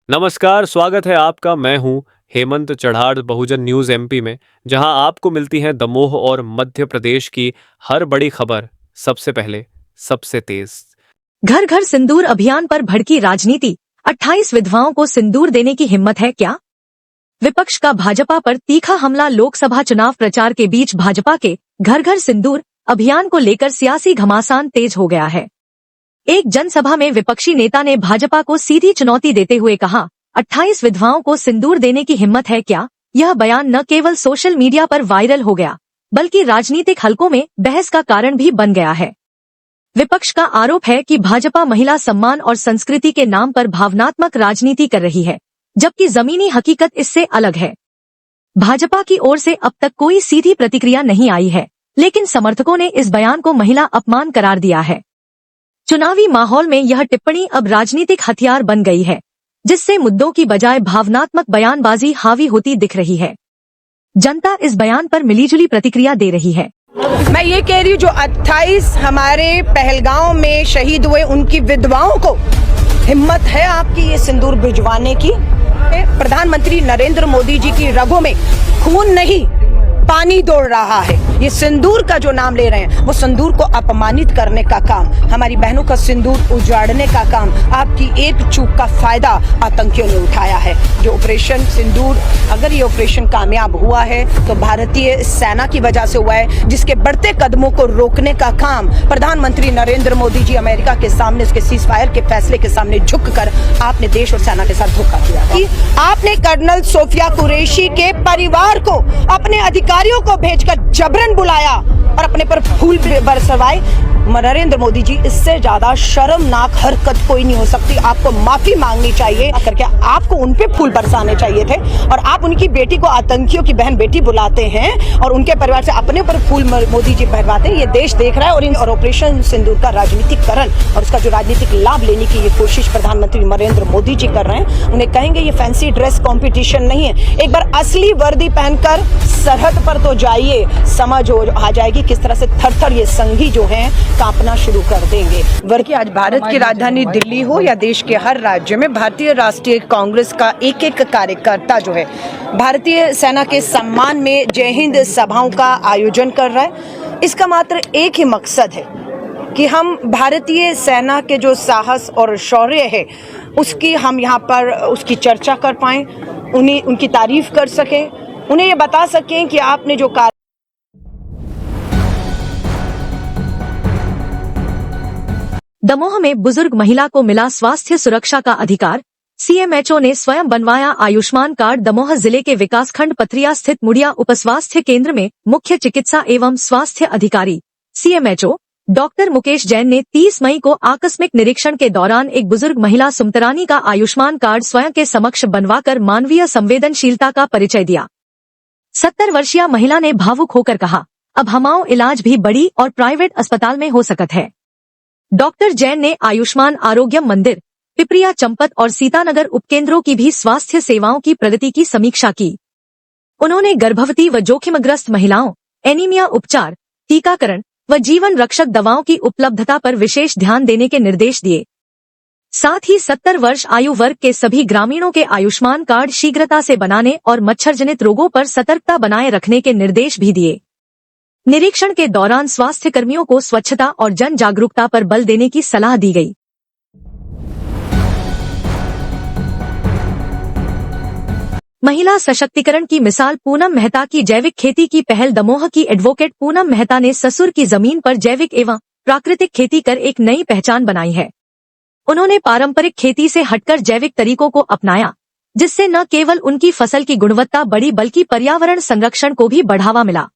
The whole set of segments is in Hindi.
नमस्कार, स्वागत है आपका। मैं हूं हेमंत चढ़ाड़ बहुजन न्यूज़ एमपी में, जहां आपको मिलती हैं दमोह और मध्य प्रदेश की हर बड़ी खबर सबसे पहले, सबसे तेज। घर घर सिंदूर अभियान पर भड़की राजनीति, 28 विधवाओं को सिंदूर देने की हिम्मत है क्या? विपक्ष का भाजपा पर तीखा हमला। लोकसभा चुनाव प्रचार के बीच भाजपा के घर घर सिंदूर अभियान को लेकर सियासी घमासान तेज हो गया है। एक जनसभा में विपक्षी नेता ने भाजपा को सीधी चुनौती देते हुए कहा, 28 विधवाओं को सिंदूर देने की हिम्मत है क्या? यह बयान न केवल सोशल मीडिया पर वायरल हो गया, बल्कि राजनीतिक हलकों में बहस का कारण भी बन गया है। विपक्ष का आरोप है कि भाजपा महिला सम्मान और संस्कृति के नाम पर भावनात्मक राजनीति कर रही है, जबकि जमीनी हकीकत इससे अलग है। भाजपा की ओर से अब तक कोई सीधी प्रतिक्रिया नहीं आई है, लेकिन समर्थकों ने इस बयान को महिला अपमान करार दिया है। चुनावी माहौल में यह टिप्पणी अब राजनीतिक हथियार बन गई है, जिससे मुद्दों की बजाय भावनात्मक बयानबाजी हावी होती दिख रही है। जनता इस बयान पर मिलीजुली प्रतिक्रिया दे रही है। मैं ये कह रही हूँ, जो 28 हमारे पहलगांव में शहीद हुए उनकी विधवाओं को हिम्मत है आपकी ये सिंदूर भिजवाने की? प्रधानमंत्री नरेंद्र मोदी जी की रगों में खून नहीं, पानी दौड़ रहा है। ये सिंदूर का जो नाम ले रहे हैं, वो सिंदूर को अपमानित करने का काम, हमारी बहनों का सिंदूर उजाड़ने का काम, आपकी एक चूक का फायदा आतंकियों ने उठाया है। जो ऑपरेशन सिंदूर, अगर ये ऑपरेशन कामयाब हुआ है तो भारतीय सेना की वजह से हुआ है, जिसके बढ़ते कदमों को रोकने का काम प्रधानमंत्री नरेंद्र मोदी जी अमेरिका के सामने उसके सीजफायर के फैसले के सामने झुककर आपने देश और सेना के साथ धोखा किया कि आपने कर्नल सोफिया कुरैशी के परिवार को, अपने अधिकारियों को भेजकर जबरन बुलाया और अपने पर फूल बरसवाए। नरेंद्र मोदी जी, इससे ज्यादा शर्मनाक हरकत कोई नहीं हो सकती। आपको माफी मांगनी चाहिए करके आपको उनपे फूल बरसाने चाहिए थे, और आप उनकी बेटी को आतंकियों की बहन बेटी बुलाते हैं और उनके परिवार से अपने पर फूल मोदी जी भरवाते हैं। ये देश देख रहा है। और ऑपरेशन सिंदूर का राजनीतिकरण और उसका जो राजनीतिक लाभ लेने की ये कोशिश प्रधानमंत्री नरेंद्र मोदी जी कर रहे हैं, उन्हें कहेंगे ये फैंसी ड्रेस कॉम्पिटिशन नहीं है। एक बार असली वर्दी पहनकर सरहद पर तो जाइए, समझ आ जाएगी किस तरह से थर-थर ये संघी जो हैं कांपना शुरू कर देंगे। वर्ग आज भारत की राजधानी दिल्ली हो या देश के हर राज्य में, भारतीय राष्ट्रीय कांग्रेस का एक एक कार्यकर्ता जो है भारतीय सेना के सम्मान में जय हिंद सभाओं का आयोजन कर रहा है। इसका मात्र एक ही मकसद है कि हम भारतीय सेना के जो साहस और शौर्य है उसकी हम यहाँ पर उसकी चर्चा कर पाएं, उन्हें उनकी तारीफ कर सकें, उन्हें ये बता सकें कि आपने जो कार्य। दमोह में बुजुर्ग महिला को मिला स्वास्थ्य सुरक्षा का अधिकार। सीएमएचओ ने स्वयं बनवाया आयुष्मान कार्ड। दमोह जिले के विकासखंड पथरिया स्थित मुड़िया उपस्वास्थ्य केंद्र में मुख्य चिकित्सा एवं स्वास्थ्य अधिकारी सीएमएचओ डॉक्टर मुकेश जैन ने 30 मई को आकस्मिक निरीक्षण के दौरान एक बुजुर्ग महिला सुमतरानी का आयुष्मान कार्ड स्वयं के समक्ष बनवाकर मानवीय संवेदनशीलता का परिचय दिया। 70 वर्षीय महिला ने भावुक होकर कहा, अब हमारा इलाज भी बड़ी और प्राइवेट अस्पताल में हो सकता है। डॉक्टर जैन ने आयुष्मान आरोग्य मंदिर, पिपरिया चंपत और सीतानगर उपकेंद्रों की भी स्वास्थ्य सेवाओं की प्रगति की समीक्षा की। उन्होंने गर्भवती व जोखिमग्रस्त महिलाओं, एनीमिया उपचार, टीकाकरण व जीवन रक्षक दवाओं की उपलब्धता पर विशेष ध्यान देने के निर्देश दिए। साथ ही 70 वर्ष आयु वर्ग के सभी ग्रामीणों के आयुष्मान कार्ड शीघ्रता से बनाने और मच्छरजनित रोगों पर सतर्कता बनाए रखने के निर्देश भी दिए। निरीक्षण के दौरान स्वास्थ्य कर्मियों को स्वच्छता और जन जागरूकता पर बल देने की सलाह दी गई। महिला सशक्तिकरण की मिसाल पूनम मेहता की जैविक खेती की पहल। दमोह की एडवोकेट पूनम मेहता ने ससुर की जमीन पर जैविक एवं प्राकृतिक खेती कर एक नई पहचान बनाई है। उन्होंने पारंपरिक खेती से हटकर जैविक तरीकों को अपनाया, जिससे न केवल उनकी फसल की गुणवत्ता बढ़ी बल्कि पर्यावरण संरक्षण को भी बढ़ावा मिला।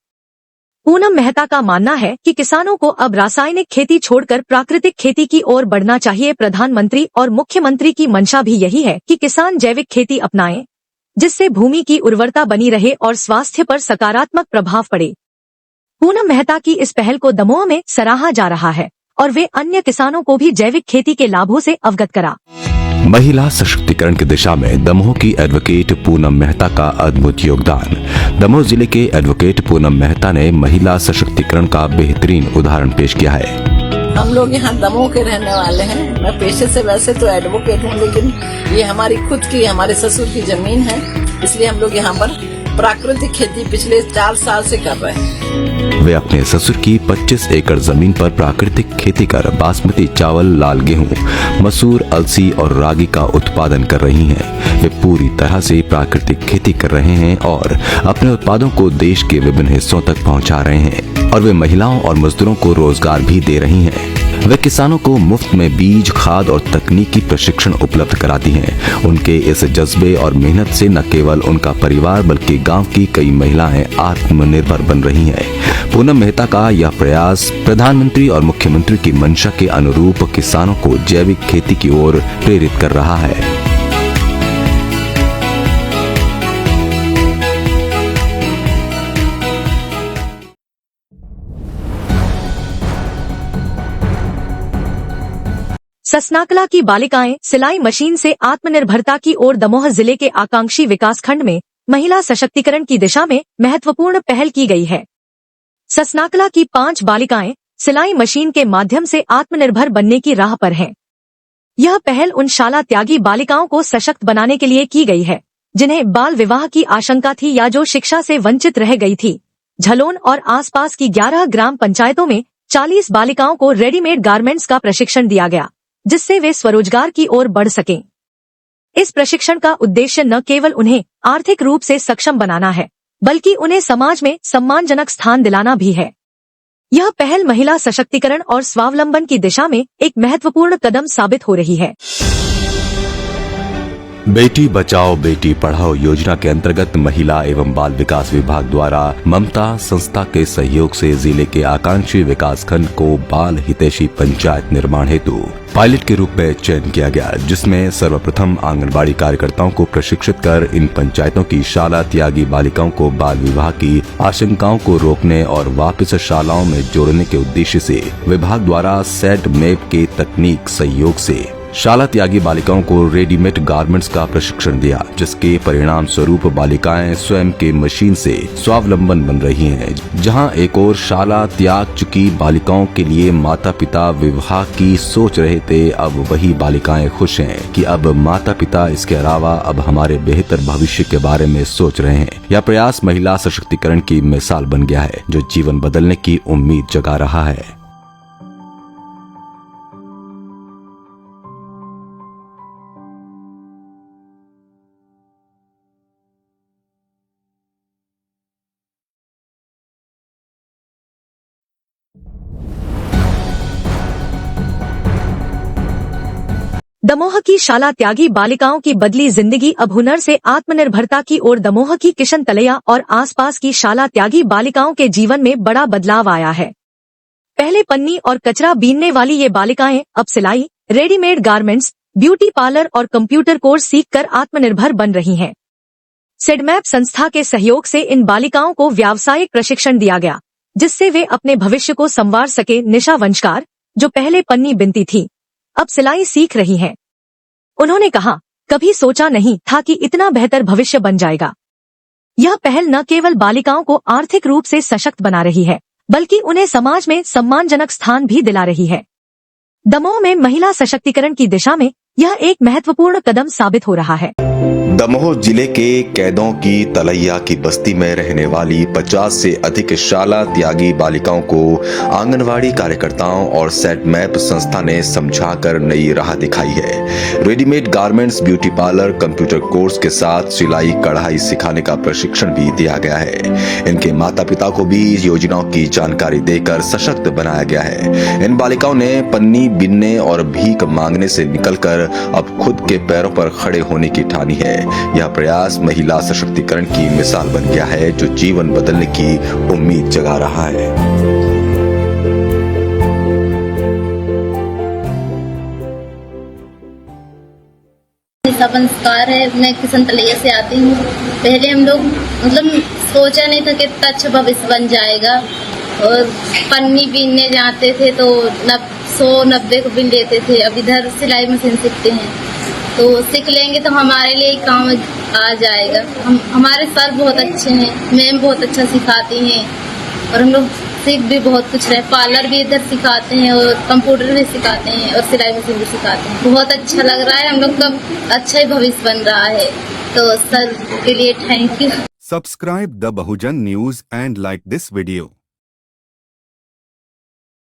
पूनम मेहता का मानना है कि किसानों को अब रासायनिक खेती छोड़कर प्राकृतिक खेती की ओर बढ़ना चाहिए। प्रधानमंत्री और मुख्यमंत्री की मंशा भी यही है कि किसान जैविक खेती अपनाएं, जिससे भूमि की उर्वरता बनी रहे और स्वास्थ्य पर सकारात्मक प्रभाव पड़े। पूनम मेहता की इस पहल को दमोह में सराहा जा रहा है और वे अन्य किसानों को भी जैविक खेती के लाभों से अवगत करा। महिला सशक्तिकरण की दिशा में दमोह की एडवोकेट पूनम मेहता का अद्भुत योगदान। दमोह जिले के एडवोकेट पूनम मेहता ने महिला सशक्तिकरण का बेहतरीन उदाहरण पेश किया है। हम लोग यहाँ दमोह के रहने वाले हैं। मैं पेशे से वैसे तो एडवोकेट हूँ, लेकिन ये हमारी खुद की, हमारे ससुर की जमीन है, इसलिए हम लोग यहाँ पर प्राकृतिक खेती पिछले 4 साल से कर रहे हैं। वे अपने ससुर की 25 एकड़ जमीन पर प्राकृतिक खेती कर बासमती चावल, लाल गेहूं, मसूर, अलसी और रागी का उत्पादन कर रही हैं। वे पूरी तरह से प्राकृतिक खेती कर रहे हैं और अपने उत्पादों को देश के विभिन्न हिस्सों तक पहुंचा रहे हैं और वे महिलाओं और मजदूरों को रोजगार भी दे रही हैं। वे किसानों को मुफ्त में बीज, खाद और तकनीकी प्रशिक्षण उपलब्ध कराती हैं। उनके इस जज्बे और मेहनत से न केवल उनका परिवार बल्कि गांव की कई महिलाएं आत्मनिर्भर बन रही हैं। पूनम मेहता का यह प्रयास प्रधानमंत्री और मुख्यमंत्री की मंशा के अनुरूप किसानों को जैविक खेती की ओर प्रेरित कर रहा है। ससनाकला की बालिकाएं सिलाई मशीन से आत्मनिर्भरता की ओर। दमोह जिले के आकांक्षी विकासखंड में महिला सशक्तिकरण की दिशा में महत्वपूर्ण पहल की गई है। ससनाकला की 5 बालिकाएं सिलाई मशीन के माध्यम से आत्मनिर्भर बनने की राह पर हैं। यह पहल उन शाला त्यागी बालिकाओं को सशक्त बनाने के लिए की गई है जिन्हें बाल विवाह की आशंका थी या जो शिक्षा से वंचित रह गई थी। झलोन और आसपास की 11 ग्राम पंचायतों में 40 बालिकाओं को रेडीमेड गारमेंट्स का प्रशिक्षण दिया गया, जिससे वे स्वरोजगार की ओर बढ़ सकें। इस प्रशिक्षण का उद्देश्य न केवल उन्हें आर्थिक रूप से सक्षम बनाना है, बल्कि उन्हें समाज में सम्मानजनक स्थान दिलाना भी है। यह पहल महिला सशक्तिकरण और स्वावलंबन की दिशा में एक महत्वपूर्ण कदम साबित हो रही है। बेटी बचाओ बेटी पढ़ाओ योजना के अंतर्गत महिला एवं बाल विकास विभाग द्वारा ममता संस्था के सहयोग से जिले के आकांक्षी विकास खंड को बाल हितैषी पंचायत निर्माण हेतु पायलट के रूप में चयन किया गया, जिसमें सर्वप्रथम आंगनबाड़ी कार्यकर्ताओं को प्रशिक्षित कर इन पंचायतों की शाला त्यागी बालिकाओं को बाल विवाह की आशंकाओं को रोकने और वापस शालाओं में जोड़ने के उद्देश्य से विभाग द्वारा सेट मैप के तकनीक सहयोग से शाला त्यागी बालिकाओं को रेडीमेड गारमेंट्स का प्रशिक्षण दिया, जिसके परिणाम स्वरूप बालिकाएं स्वयं के मशीन से स्वावलंबन बन रही हैं। जहां एक और शाला त्याग चुकी बालिकाओं के लिए माता पिता विवाह की सोच रहे थे, अब वही बालिकाएं खुश हैं कि अब माता पिता इसके अलावा अब हमारे बेहतर भविष्य के बारे में सोच रहे हैं। यह प्रयास महिला सशक्तिकरण की मिसाल बन गया है, जो जीवन बदलने की उम्मीद जगा रहा है। दमोह की शाला त्यागी बालिकाओं की बदली जिंदगी। अब हुनर से आत्मनिर्भरता की ओर। दमोह की किशन तलैया और आसपास की शाला त्यागी बालिकाओं के जीवन में बड़ा बदलाव आया है। पहले पन्नी और कचरा बीनने वाली ये बालिकाएं अब सिलाई, रेडीमेड गारमेंट्स, ब्यूटी पार्लर और कंप्यूटर कोर्स सीखकर आत्मनिर्भर बन रही हैं। सेडमैप संस्था के सहयोग से इन बालिकाओं को व्यावसायिक प्रशिक्षण दिया गया, जिससे वे अपने भविष्य को संवार सके। निशा वंशकार, जो पहले पन्नी बिनती थी, अब सिलाई सीख रही हैं। उन्होंने कहा, कभी सोचा नहीं था कि इतना बेहतर भविष्य बन जाएगा। यह पहल न केवल बालिकाओं को आर्थिक रूप से सशक्त बना रही है, बल्कि उन्हें समाज में सम्मानजनक स्थान भी दिला रही है। दमोह में महिला सशक्तिकरण की दिशा में यह एक महत्वपूर्ण कदम साबित हो रहा है। दमोह जिले के कैदों की तलैया की बस्ती में रहने वाली 50 से अधिक शाला त्यागी बालिकाओं को आंगनवाड़ी कार्यकर्ताओं और सेट मैप संस्था ने समझाकर नई राह दिखाई है। Readymade garments, beauty parlour, computer course के साथ सिलाई कढ़ाई सिखाने का प्रशिक्षण भी दिया गया है। इनके माता पिता को भी योजनाओं की जानकारी देकर सशक्त बनाया गया है। इन बालिकाओं ने पन्नी बिनने और भीख मांगने से निकलकर अब खुद के पैरों पर खड़े होने की ठानी है। यह प्रयास महिला सशक्तिकरण की मिसाल बन गया है, जो जीवन बदलने की उम्मीद जगा रहा है। संस्कार है। मैं किशन तलैया से आती हूँ। पहले हम लोग सोचा नहीं था कि इतना अच्छा भविष्य बन जाएगा, और पन्नी बीनने जाते थे तो 190 को बिन लेते थे। अब इधर सिलाई मशीन सीखते हैं, तो सीख लेंगे तो हमारे लिए काम आ जाएगा। हमारे सर बहुत अच्छे हैं, मैम बहुत अच्छा सिखाती हैं, और हम लोग सीख भी बहुत कुछ रहे, पार्लर भी इधर सिखाते हैं और कंप्यूटर भी सिखाते हैं और सिलाई मशीन भी सिखाते हैं। बहुत अच्छा लग रहा है, हम लोग का अच्छा ही भविष्य बन रहा है, तो सर के लिए thank you. Subscribe the Bahujan News and like this video.